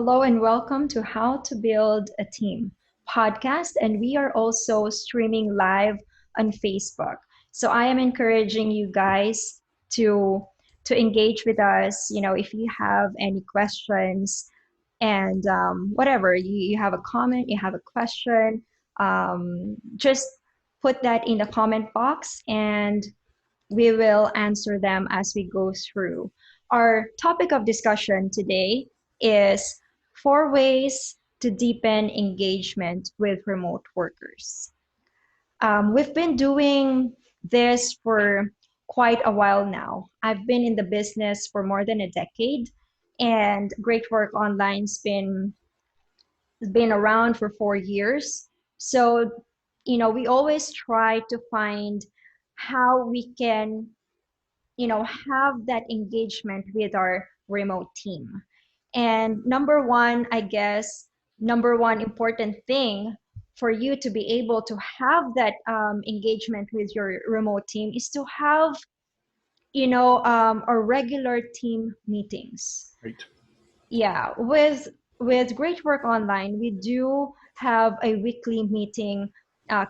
Hello and welcome to How to Build a Team podcast. And we are also streaming live on Facebook. So I am encouraging you guys to engage with us. If you have any questions and whatever, you have a comment, you have a question, just put that in the comment box and we will answer them as we go through. Our topic of discussion today is 4 ways to deepen engagement with remote workers. We've been doing this for quite a while now. I've been in the business for more than a decade, and Great Work Online's been around for 4 years. So, we always try to find how we can have that engagement with our remote team. And number one important thing for you to be able to have that engagement with your remote team is to have our regular team meetings. Right. Yeah, with Great Work Online, we do have a weekly meeting,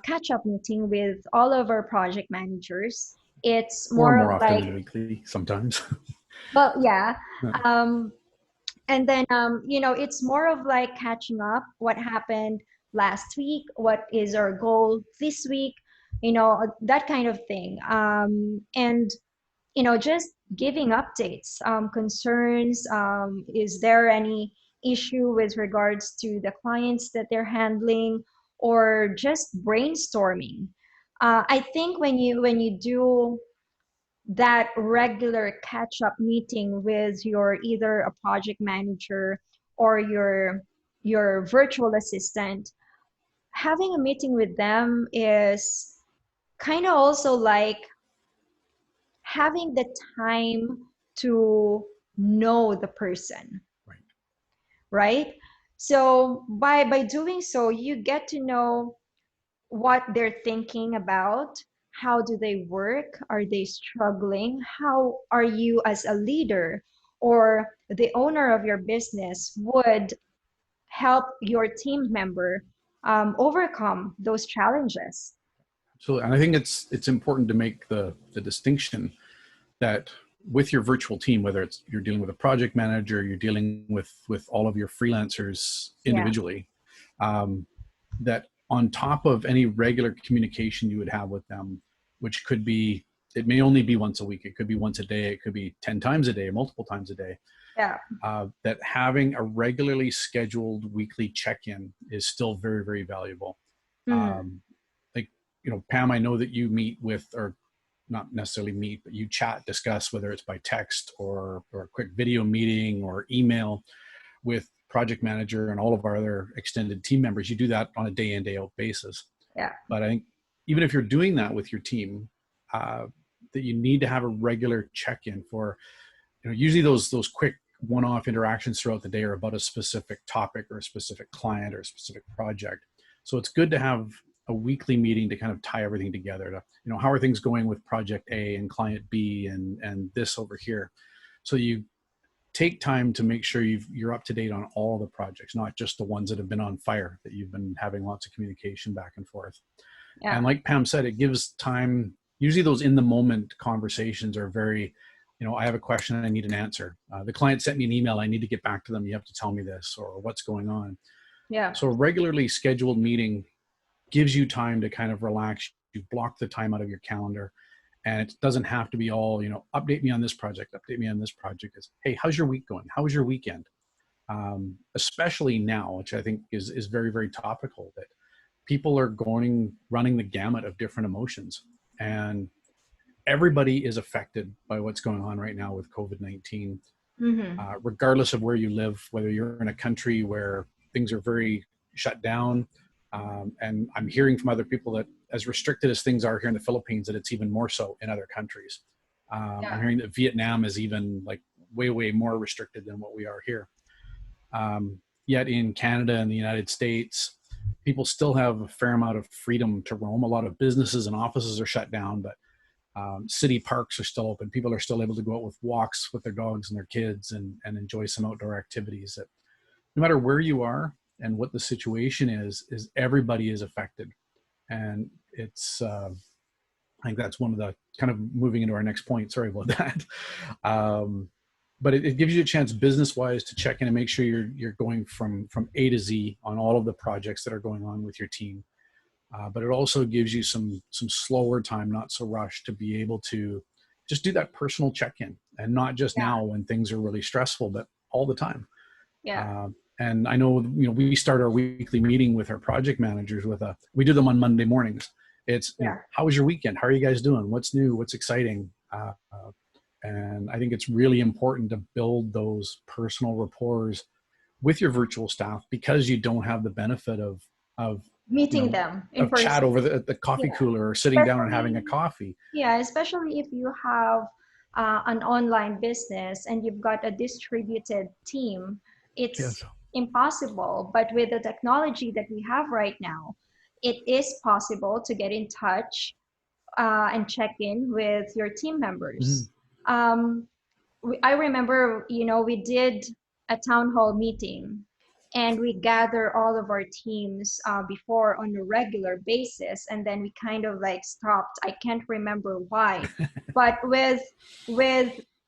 catch-up meeting with all of our project managers. It's Or more more of often like, than weekly, sometimes. well, yeah. Yeah. And then, it's more of like catching up what happened last week, what is our goal this week, that kind of thing. And just giving updates, concerns. Is there any issue with regards to the clients that they're handling, or just brainstorming? I think when you do that regular catch-up meeting with your either a project manager or your virtual assistant, having a meeting with them is kind of also like having the time to know the person, Right. right? So by doing so, you get to know what they're thinking about, how do they work, are they struggling, how are you as a leader or the owner of your business would help your team member overcome those challenges. So, and I think it's important to make the distinction that with your virtual team, whether it's you're dealing with a project manager, you're dealing with all of your freelancers Yeah. individually, that on top of any regular communication you would have with them, which could be, it may only be once a week, it could be once a day, it could be 10 times a day, multiple times a day. Yeah. That having a regularly scheduled weekly check-in is still very, very valuable. Mhm. Like, Pam, I know that you meet with, or not necessarily meet, but you chat, discuss, whether it's by text or a quick video meeting or email with project manager and all of our other extended team members. You do that on a day in, day out basis. Yeah. But I think even if you're doing that with your team, that you need to have a regular check-in for, usually those quick one-off interactions throughout the day are about a specific topic or a specific client or a specific project. So it's good to have a weekly meeting to kind of tie everything together to, how are things going with project A and client B and this over here. So you take time to make sure you're up to date on all the projects, not just the ones that have been on fire that you've been having lots of communication back and forth. Yeah. And like Pam said, it gives time. Usually those in the moment conversations are very, I have a question and I need an answer. The client sent me an email. I need to get back to them. You have to tell me this or what's going on. Yeah. So a regularly scheduled meeting gives you time to kind of relax. You block the time out of your calendar, and it doesn't have to be all, update me on this project, update me on this project. It's, hey, how's your week going? How was your weekend? Especially now, which I think is very, very topical, that people are running the gamut of different emotions, and everybody is affected by what's going on right now with COVID-19, Mm-hmm. regardless of where you live, whether you're in a country where things are very shut down. And I'm hearing from other people that as restricted as things are here in the Philippines, that it's even more so in other countries. Yeah. I'm hearing that Vietnam is even like way, way more restricted than what we are here. Yet in Canada and the United States, people still have a fair amount of freedom to roam. A lot of businesses and offices are shut down, but city parks are still open. People are still able to go out with walks with their dogs and their kids and enjoy some outdoor activities that no matter where you are and what the situation is everybody is affected. And it's I think that's one of the kind of moving into our next point. Sorry about that. Um, but it gives you a chance business wise to check in and make sure you're going from A to Z on all of the projects that are going on with your team. But it also gives you some slower time, not so rushed, to be able to just do that personal check-in, and not just Yeah. now when things are really stressful, but all the time. Yeah. And I know, we start our weekly meeting with our project managers we do them on Monday mornings. It's, Yeah. how was your weekend? How are you guys doing? What's new? What's exciting? And I think it's really important to build those personal rapports with your virtual staff, because you don't have the benefit of you Meeting know them in of chat person. over the coffee Yeah. cooler, or sitting down and having a Especially, coffee. yeah, especially if you have an online business and you've got a distributed team, Yes. it's impossible. But with the technology that we have right now, it is possible to get in touch and check in with your team Mhm. members. Um, I remember, we did a town hall meeting and we gather all of our teams before on a regular basis, and then we kind of like stopped. I can't remember why, but with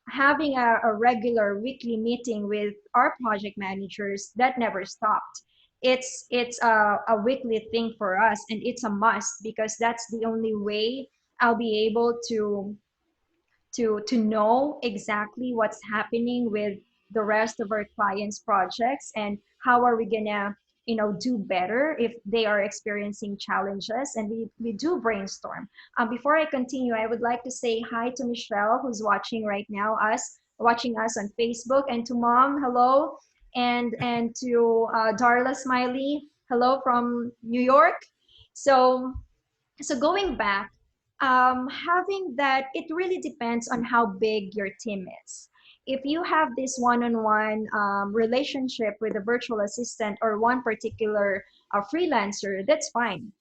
having a regular weekly meeting with our project managers, that never stopped. It's a weekly thing for us, and it's a must because that's the only way I'll be able to know exactly what's happening with the rest of our clients projects, and how are we gonna do better if they are experiencing challenges, and we do brainstorm. Before I continue, I would like to say hi to Michelle, who's watching right now, us watching us on Facebook, and to Mom, hello, and to Darla Smiley, hello from New York. So so going back, having that, it really depends on how big your team is. If you have this one-on-one relationship with a virtual assistant or one particular freelancer, that's fine.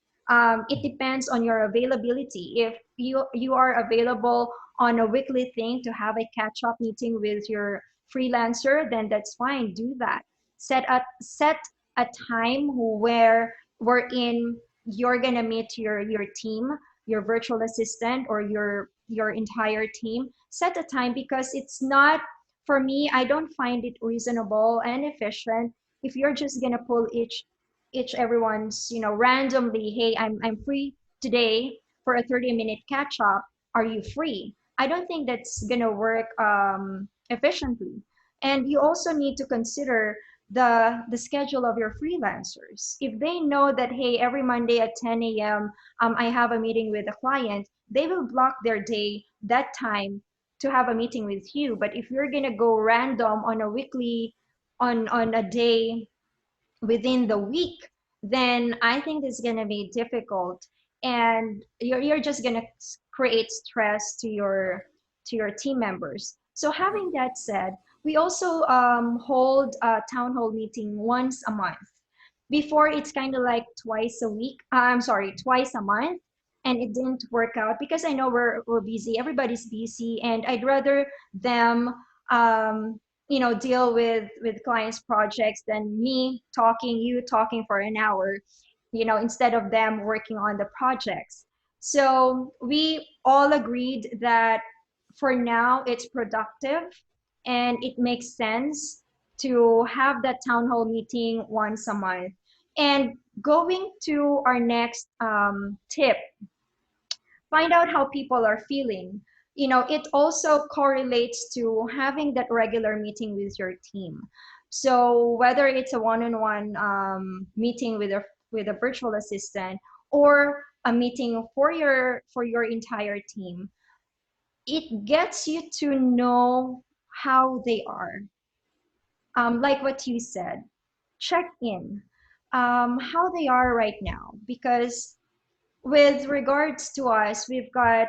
It depends on your availability. If you are available on a weekly thing to have a catch-up meeting with your freelancer, then that's fine. Do that. Set a time where we're in you're gonna meet your team, your virtual assistant, or your entire team. Set a time, because it's not, for me, I don't find it reasonable and efficient if you're just gonna pull each everyone's randomly. Hey, I'm free today for a 30-minute catch up. Are you free? I don't think that's gonna work efficiently. And you also need to consider the schedule of your freelancers. If they know that, hey, every Monday at 10 a.m. I have a meeting with a client, they will block their day that time to have a meeting with you. But if you're gonna go random on a weekly, on a day within the week, then I think it's gonna be difficult, and you're just gonna create stress to your team members. So having that said, we also hold a town hall meeting once a month. Before, it's kind of like twice a week. I'm sorry, twice a month, and it didn't work out because I know we're busy. Everybody's busy, and I'd rather them deal with clients' projects than me talking, you talking for an hour, instead of them working on the projects. So we all agreed that for now it's productive and it makes sense to have that town hall meeting once a month. And going to our next tip, find out how people are feeling. It also correlates to having that regular meeting with your team. So whether it's a one-on-one meeting with a virtual assistant, or a meeting for your entire team, it gets you to know how they are. Like what you said, check in how they are right now, because with regards to us, we've got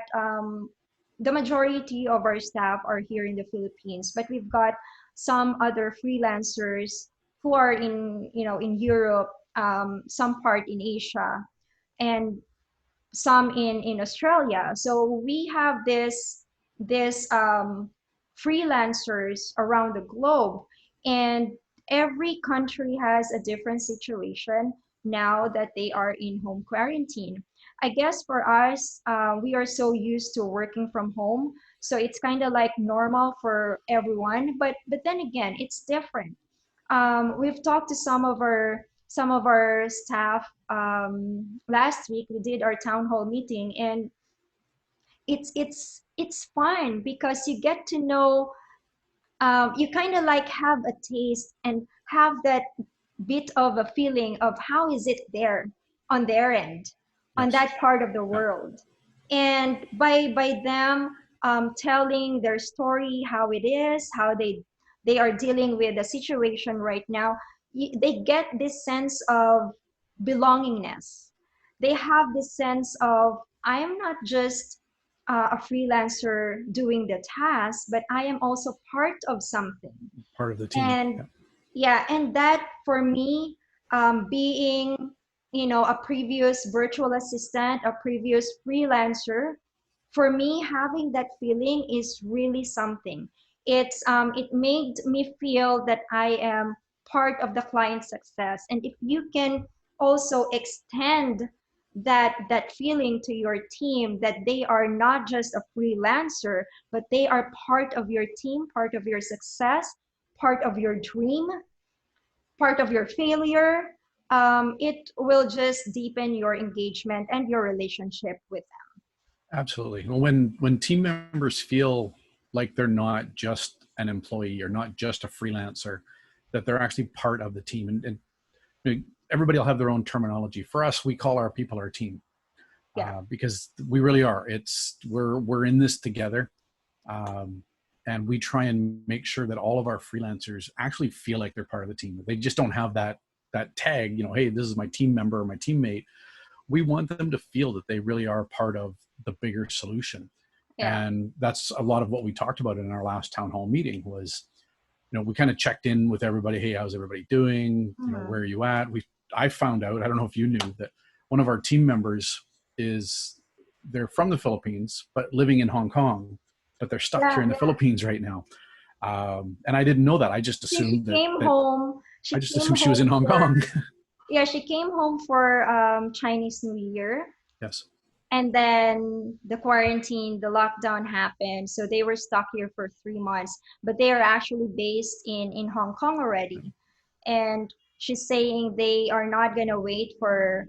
the majority of our staff are here in the Philippines, but we've got some other freelancers who are in Europe, some part in Asia, and some in Australia. So we have this freelancers around the globe, and every country has a different situation now that they are in home quarantine. I guess for us, we are so used to working from home, so it's kind of like normal for everyone. But then again, it's different. We've talked to some of our staff last week. We did our town hall meeting, and it's fun because you get to know, you kind of like have a taste and have that bit of a feeling of how is it there on their end, on Yes. that part of the Yeah. world. And by them telling their story, how it is, how they are dealing with the situation right now, they get this sense of belongingness. They have this sense of, I am not just a freelancer doing the task, but I am also part of something. Part of the team. And Yeah. yeah, and that for me, being, a previous virtual assistant, a previous freelancer, for me, having that feeling is really something. It made me feel that I am part of the client's success. And if you can also extend that feeling to your team, that they are not just a freelancer, but they are part of your team, part of your success, part of your dream, part of your failure, it will just deepen your engagement and your relationship with Absolutely. Well, when team members feel like they're not just an employee or not just a freelancer, that they're actually part of the team, and you know, everybody will have their own terminology. For us, we call our people our team, them. because we really are. We're in this together, um, and we try and make sure that all of our freelancers actually feel like they're part of the team. They just don't have that tag. Hey, this is my team member or my teammate. We want them to feel that they really are part of the bigger solution. Yeah, And that's a lot of what we talked about in our last town hall meeting was, we kind of checked in with everybody. Hey, how's everybody doing? yeah. Where are you at? I found out, I don't know if you knew, that one of our team members they're from the Philippines, but living in Hong Kong, but they're stuck here Yeah, in the yeah. Philippines right now. And I didn't know that. I just She assumed came that home. I She just came assumed she was in home Hong for Kong. Yeah. She came home for Chinese New Year, Yes. and then the quarantine, the lockdown happened, so they were stuck here for 3 months. But they are actually based in Hong Kong already, and she's saying they are not gonna wait for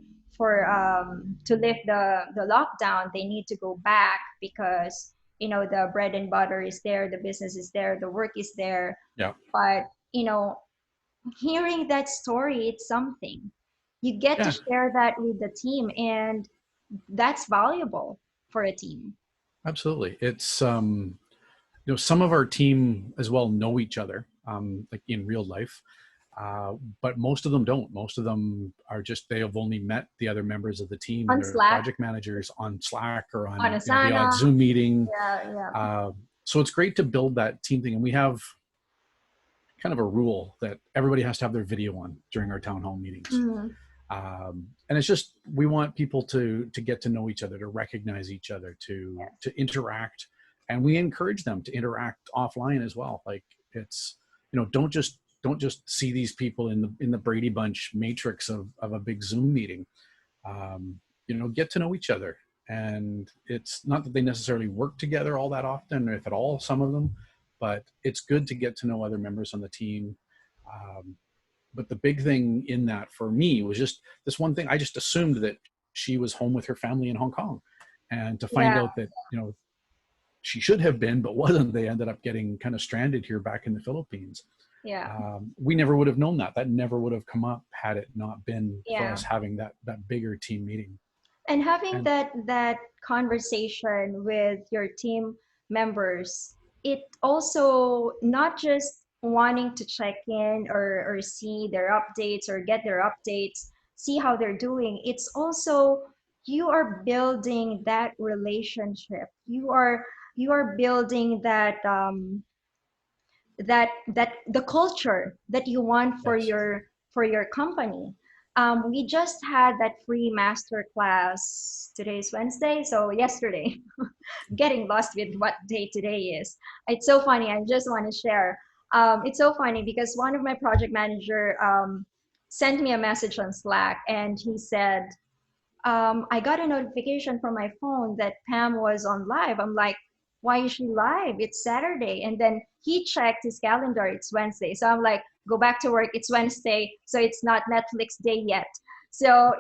to lift the lockdown. They need to go back because the bread and butter is there, the business is there, the work is there. Yeah. But you know hearing that story, it's something. You get to Yeah. share that with the team, and that's valuable for a team. Absolutely. It's some of our team as well know each other, like in real life, but most of them don't. Most of them are just they have only met the other members of the team, On either Slack, project managers on Slack or on on the Asana. odd Zoom meeting. Yeah, yeah. Uh, so it's great to build that team thing, and we have kind of a rule that everybody has to have their video on during our town hall meetings. Mm, And it's just we want people to get to know each other, to recognize each other, to yes. interact, and we encourage them to interact offline as well. Like it's don't just see these people in the Brady Bunch matrix of a big Zoom meeting. Get to know each other, and it's not that they necessarily work together all that often, if at all, some of them, but it's good to get to know other members on the team. Um, but the big thing in that for me was just this one thing. I just assumed that she was home with her family in Hong Kong, and to find Yeah, out that she should have been but wasn't. They ended up getting kind of stranded here back in the Philippines. yeah, We never would have known that never would have come up had it not been for yeah. us having that bigger team meeting. And having And that conversation with your team members, it also not just wanting to check in or see their updates or get their updates, see how they're doing. It's also you are building that relationship. You are building that the culture that you want for yes. your company. We just had that free master class. Today's Wednesday, so yesterday. Getting lost with what day today is. It's so funny. I just want to share. It's so funny because one of my project manager sent me a message on Slack, and he said, I got a notification from my phone that Pam was on live. I'm like, why is she live? It's Saturday. And then he checked his calendar. It's Wednesday. So I'm like, go back to work. It's Wednesday. So it's not Netflix day yet. So,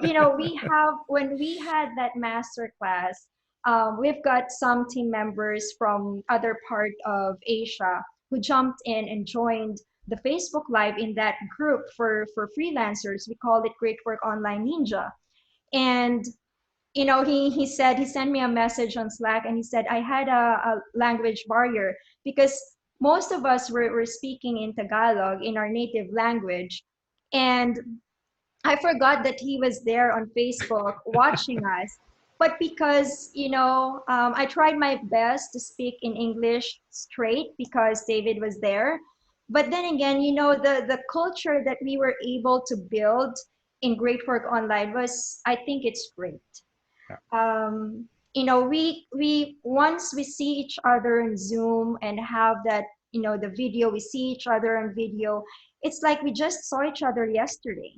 when we had that master class, we've got some team members from other part of Asia who jumped in and joined the Facebook Live in that group for freelancers. We call it Great Work Online Ninja. And he said, he sent me a message on Slack, and he said I had a language barrier because most of us were speaking in Tagalog, in our native language, and I forgot that he was there on Facebook watching us. But because I tried my best to speak in English straight because David was there. But then again, the culture that we were able to build in Great Work Online was, I think it's great. Yeah, We once we see each other in Zoom and have that, the video, we see each other on video. It's like we just saw each other yesterday.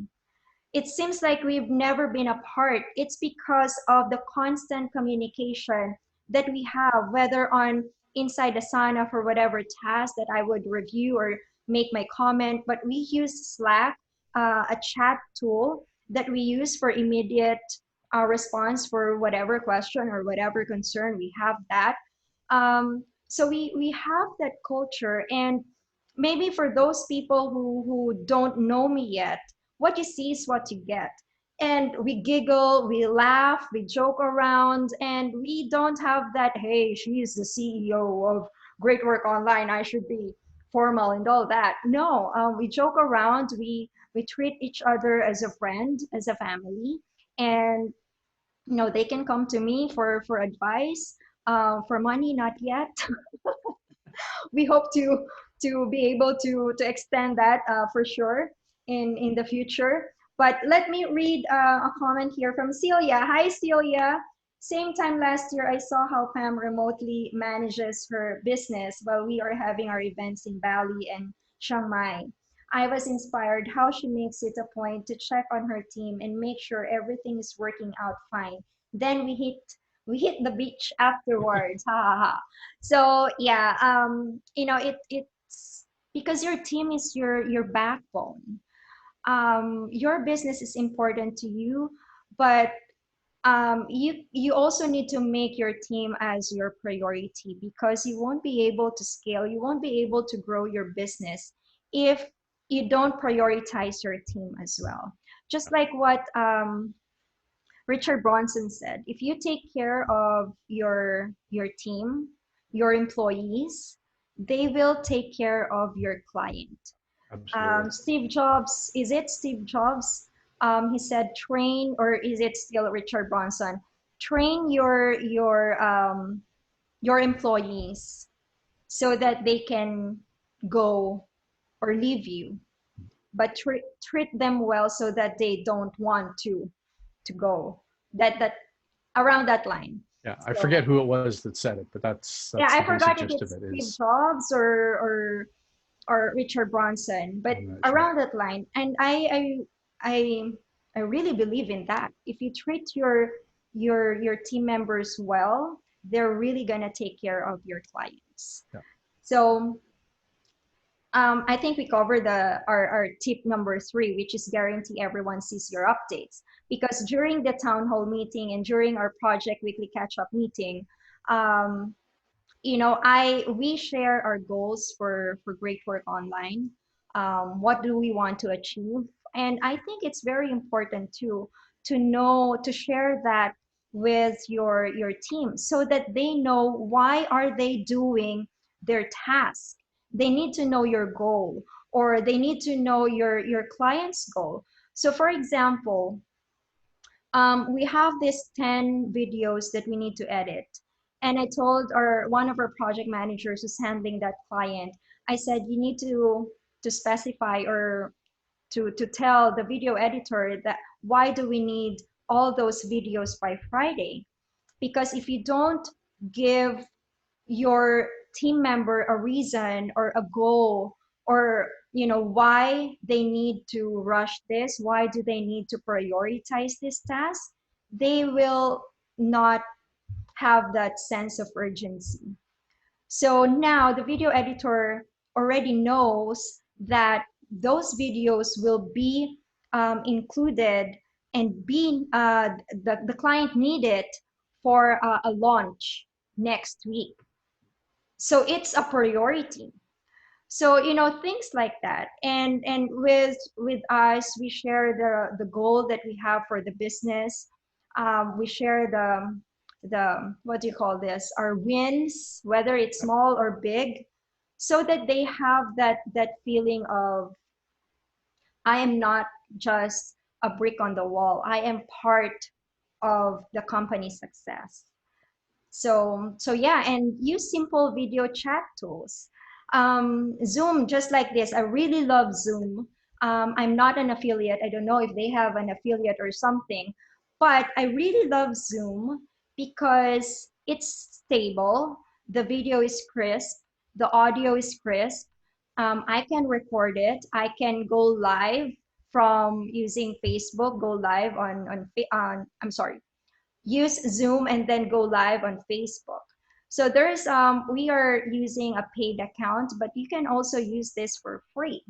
It seems like we've never been apart. It's because of the constant communication that we have, whether on inside Asana for whatever task that I would review or make my comment. But we use Slack, a chat tool that we use for immediate response for whatever question or whatever concern we have. That so we have that culture. And maybe for those people who don't know me yet, what you see is what you get. And we giggle, we laugh, we joke around, and we don't have that, hey, she's the CEO of Great Work Online, I should be formal and all that. No, we joke around, we treat each other as a friend, as a family. And they can come to me for advice. For money, not yet. We hope to be able to extend that for sure in the future. But let me read a comment here from Celia. Hi, Celia. Same time last year, I saw how Pam remotely manages her business while we are having our events in Bali and Chiang Mai. I was inspired how she makes it a point to check on her team and make sure everything is working out fine. Then we hit the beach afterwards. Ha ha ha. So yeah, it's because your team is your backbone. Your business is important to you, but you also need to make your team as your priority, because you won't be able to scale, you won't be able to grow your business if you don't prioritize your team as well. Just like what Richard Bronson said, if you take care of your team, your employees, they will take care of your client. absolutely. Steve Jobs, is it Steve Jobs? He said, train, or is it still Richard Bronson? Train your employees so that they can go or leave you, but treat them well so that they don't want to go. That around that line. Yeah, I So forget who it was that said it, but yeah, that's I the basic forgot if gist of it's it. Steve Is Jobs or Richard Bronson, but I'm not sure. around that line. And I I really believe in that. If you treat your team members well, they're really gonna take care of your clients. Yeah, So I think we covered our tip number 3, which is guarantee everyone sees your updates. Because during the town hall meeting and during our project weekly catch up meeting, um, I we share our goals for Great Work Online. What do we want to achieve? And I think it's very important to know, to share that with your team so that they know why are they doing their task. They need to know your goal, or they need to know your client's goal. So for example, we have these 10 videos that we need to edit. And I told one of our project managers who's handling that client, I said, you need to specify, or to tell the video editor that why do we need all those videos by Friday? Because if you don't give your team member a reason or a goal or why they need to rush this, why do they need to prioritize this task, they will not have that sense of urgency. So now the video editor already knows that those videos will be included and be the client need it for a launch next week. So it's a priority. So things like that. And with us, we share the goal that we have for the business. We share the what do you call this, our wins, whether it's small or big, so that they have that feeling of, I am not just a brick on the wall, I am part of the company's success. So yeah, and use simple video chat tools. Zoom, just like this. I really love Zoom. I'm not an affiliate. I don't know if they have an affiliate or something, but I really love Zoom because it's stable. The video is crisp. The audio is crisp. I can record it. I can go live from using Facebook. Go live on I'm sorry, use Zoom and then go live on Facebook. So there's we are using a paid account, but you can also use this for free.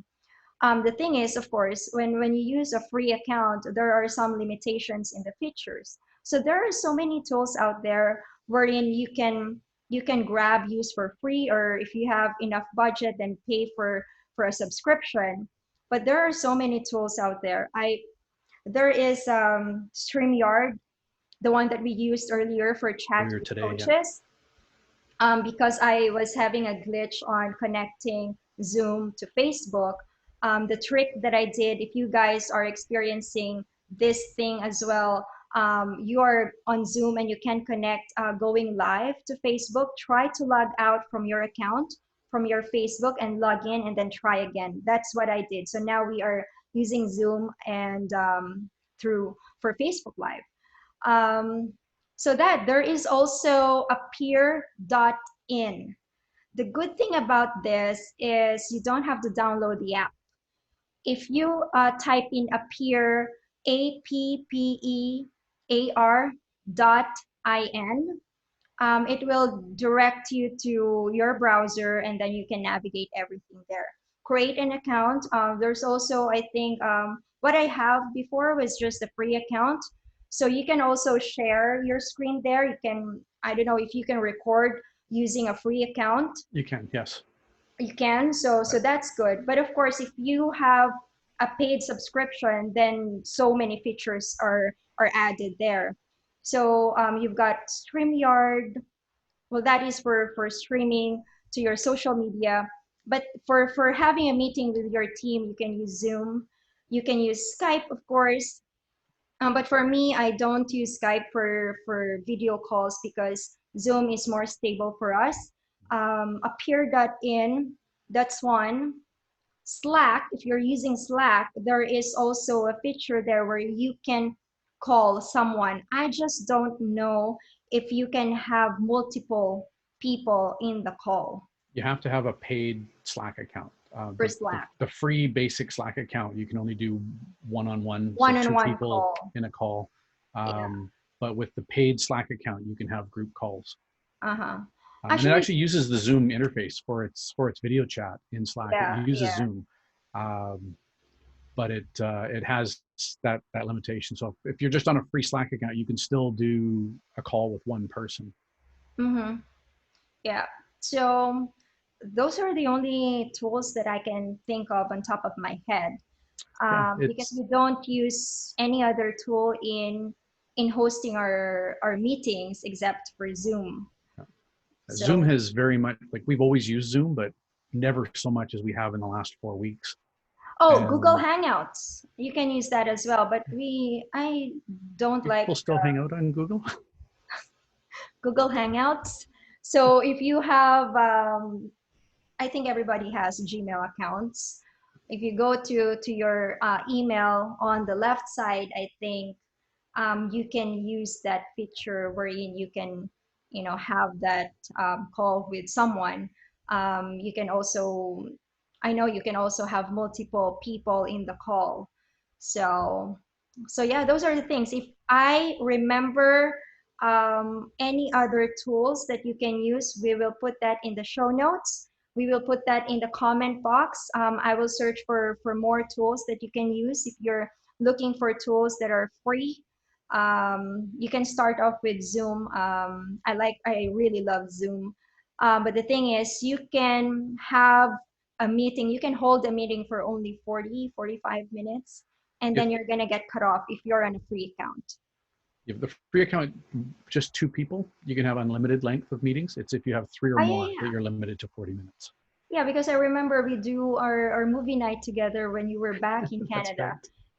The thing is, of course, when you use a free account, there are some limitations in the features. So there are so many tools out there wherein you can grab, use for free, or if you have enough budget, then pay for a subscription. But there are so many tools out there. I There is StreamYard, the one that we used earlier for chat Earlier with today, yeah. coaches, because I was having a glitch on connecting Zoom to Facebook. The trick that I did, if you guys are experiencing this thing as well, you are on Zoom and you can connect going live to Facebook, try to log out from your account, from your Facebook, and log in and then try again. That's what I did. So now we are using Zoom and through for Facebook Live. Um, so that there is also a peer.in. The good thing about this is you don't have to download the app. If you type in appear, APPEAR .in, it will direct you to your browser and then you can navigate everything there. Create an account. There's also, I think, what I have before was just a free account. So you can also share your screen there. You can, I don't know if you can record using a free account. You can, yes. You can, so that's good. But of course, if you have a paid subscription, then so many features are added there. So you've got StreamYard, well, that is for streaming to your social media. But for having a meeting with your team, you can use Zoom. You can use Skype, of course. But for me, I don't use Skype for video calls because Zoom is more stable for us. Appear.in, that's one. Slack, if you're using Slack, there is also a feature there where you can call someone. I just don't know if you can have multiple people in the call You have to have a paid Slack account. for Slack. The free basic Slack account, you can only do one-on-one, so two One-on-one people call. in a call. Yeah. But with the paid Slack account, you can have group calls. Uh-huh. And it Actually, actually uses the Zoom interface for its video chat in Slack. It yeah, uses yeah. Zoom, but it has that limitation. So if you're just on a free Slack account, you can still do a call with one person. Mm-hmm. Yeah. So those are the only tools that I can think of on top of my head. Yeah, Because it's we don't use any other tool in hosting our meetings except for Zoom. Zoom So, has very much, like, we've always used Zoom, but never so much as we have in the last 4 weeks. oh, Google And Hangouts, you can use that as well. But I don't like people still hang out on Google. Google Hangouts. So if you have, I think everybody has Gmail accounts. If you go to your email on the left side, I think you can use that feature wherein you can, have that call with someone. You can also, I know you can also have multiple people in the call. So, so yeah, those are the things. If I remember any other tools that you can use, we will put that in the show notes. We will put that in the comment box. I will search for more tools that you can use if you're looking for tools that are free. You can start off with Zoom. I really love Zoom. But the thing is, you can have a meeting, you can hold a meeting for only 40, 45 minutes, and then If you're going to get cut off if you're on a free account. if the free account, just two people, you can have unlimited length of meetings. It's if you have three or Oh, yeah, more that yeah. you're limited to 40 minutes. Yeah, because I remember we do our movie night together when you were back in That's Canada. right.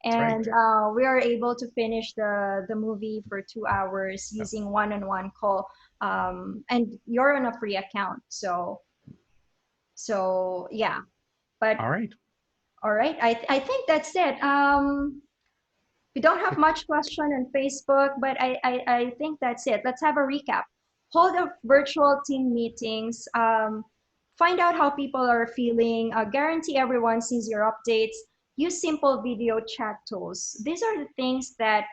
That's right. And we are able to finish the movie for 2 hours Yep. using one-on-one call. And you're on a free account. So yeah. But All right. all right, I think that's it. We don't have much question on Facebook, but I think that's it. Let's have a recap. Hold a virtual team meetings. Find out how people are feeling. Guarantee everyone sees your updates. Use simple video chat tools. These are the things that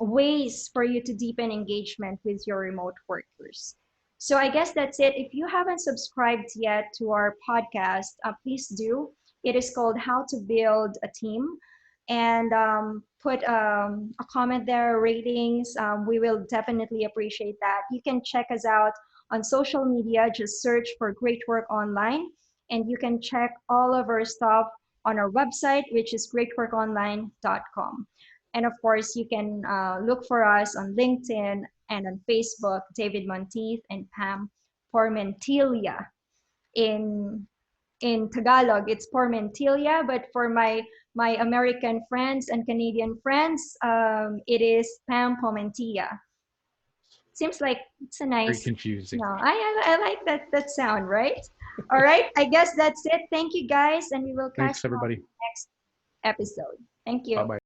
ways for you to deepen engagement with your remote workers. So I guess that's it. If you haven't subscribed yet to our podcast, please do. It is called How to Build a Team. And put a comment there, ratings. We will definitely appreciate that. You can check us out on social media. Just search for Great Work Online. And you can check all of our stuff on our website, which is greatworkonline.com. And of course, you can look for us on LinkedIn and on Facebook, David Monteith and Pam Pormentilla. In in Tagalog, it's Pormentilla, but for my American friends and Canadian friends, it is Pam Pormentilla. Seems like it's a Very nice, confusing. I like that sound, right? All right, I guess that's it. Thank you guys, and we will catch Thanks, you on everybody. the next episode. Thank Bye you. bye.